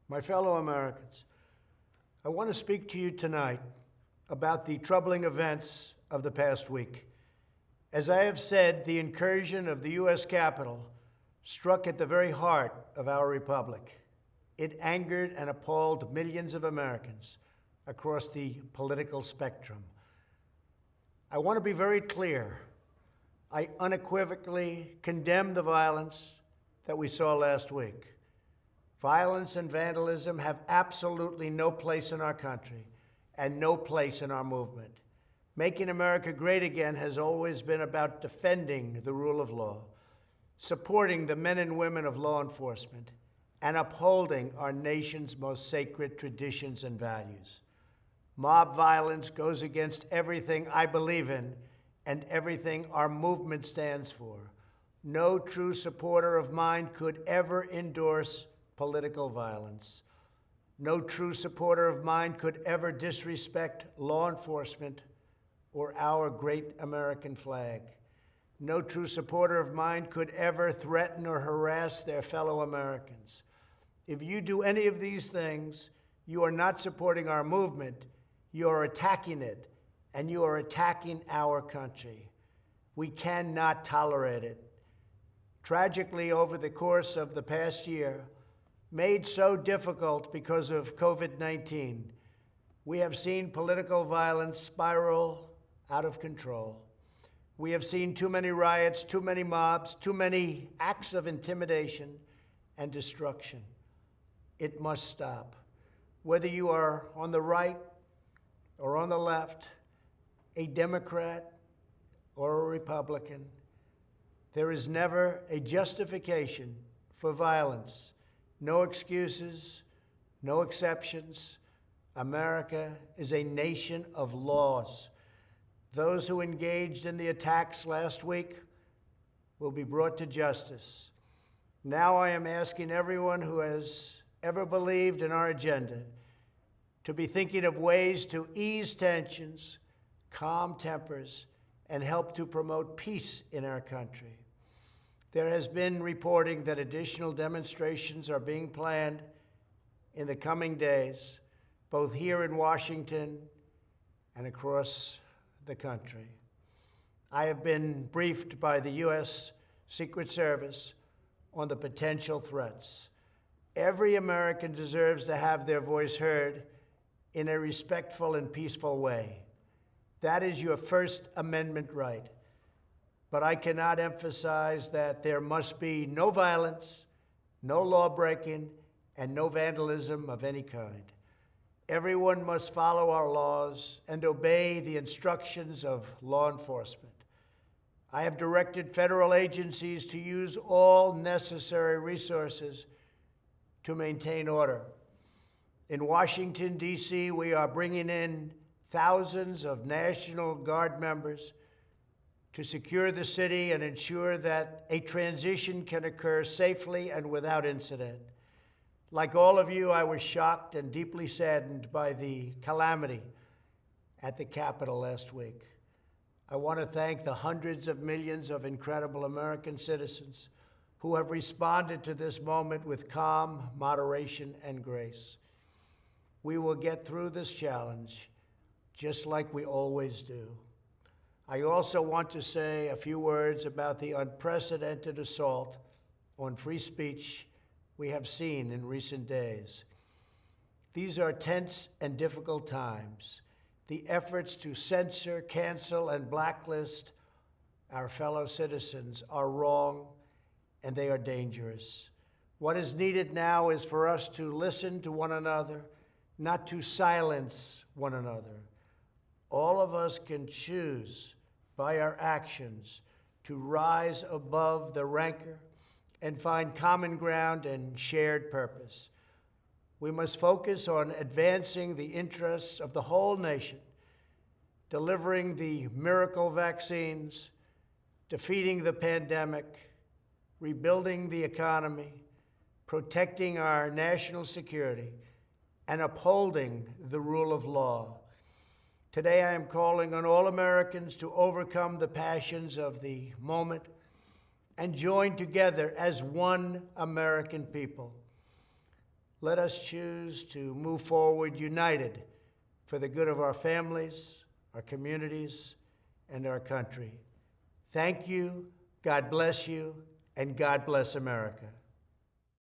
My fellow Americans, I want to speak to you tonight about the troubling events of the past week. As I have said, the incursion of the U.S. Capitol struck at the very heart of our republic. It angered and appalled millions of Americans across the political spectrum. I want to be very clear. I unequivocally condemn the violence that we saw last week. Violence and vandalism have absolutely no place in our country and no place in our movement. Making America great again has always been about defending the rule of law, supporting the men and women of law enforcement, and upholding our nation's most sacred traditions and values. Mob violence goes against everything I believe in and everything our movement stands for. No true supporter of mine could ever endorse political violence. No true supporter of mine could ever disrespect law enforcement or our great American flag. No true supporter of mine could ever threaten or harass their fellow Americans. If you do any of these things, you are not supporting our movement, you are attacking it, and you are attacking our country. We cannot tolerate it. Tragically, over the course of the past year, made so difficult because of COVID-19, we have seen political violence spiral out of control. We have seen too many riots, too many mobs, too many acts of intimidation and destruction. It must stop. Whether you are on the right or on the left, a Democrat or a Republican, there is never a justification for violence. No excuses, no exceptions. America is a nation of laws. Those who engaged in the attacks last week will be brought to justice. Now I am asking everyone who has ever believed in our agenda to be thinking of ways to ease tensions, calm tempers, and help to promote peace in our country. There has been reporting that additional demonstrations are being planned in the coming days, both here in Washington and across the country. I have been briefed by the U.S. Secret Service on the potential threats. Every American deserves to have their voice heard in a respectful and peaceful way. That is your First Amendment right. But I cannot emphasize that there must be no violence, no law-breaking, and no vandalism of any kind. Everyone must follow our laws and obey the instructions of law enforcement. I have directed federal agencies to use all necessary resources to maintain order. In Washington, D.C., we are bringing in thousands of National Guard members to secure the city and ensure that a transition can occur safely and without incident. Like all of you, I was shocked and deeply saddened by the calamity at the Capitol last week. I want to thank the hundreds of millions of incredible American citizens who have responded to this moment with calm, moderation, and grace. We will get through this challenge just like we always do. I also want to say a few words about the unprecedented assault on free speech we have seen in recent days. These are tense and difficult times. The efforts to censor, cancel, and blacklist our fellow citizens are wrong, and they are dangerous. What is needed now is for us to listen to one another, not to silence one another. All of us can choose by our actions to rise above the rancor and find common ground and shared purpose. We must focus on advancing the interests of the whole nation, delivering the miracle vaccines, defeating the pandemic, rebuilding the economy, protecting our national security, and upholding the rule of law. Today, I am calling on all Americans to overcome the passions of the moment and join together as one American people. Let us choose to move forward united for the good of our families, our communities, and our country. Thank you, God bless you, and God bless America.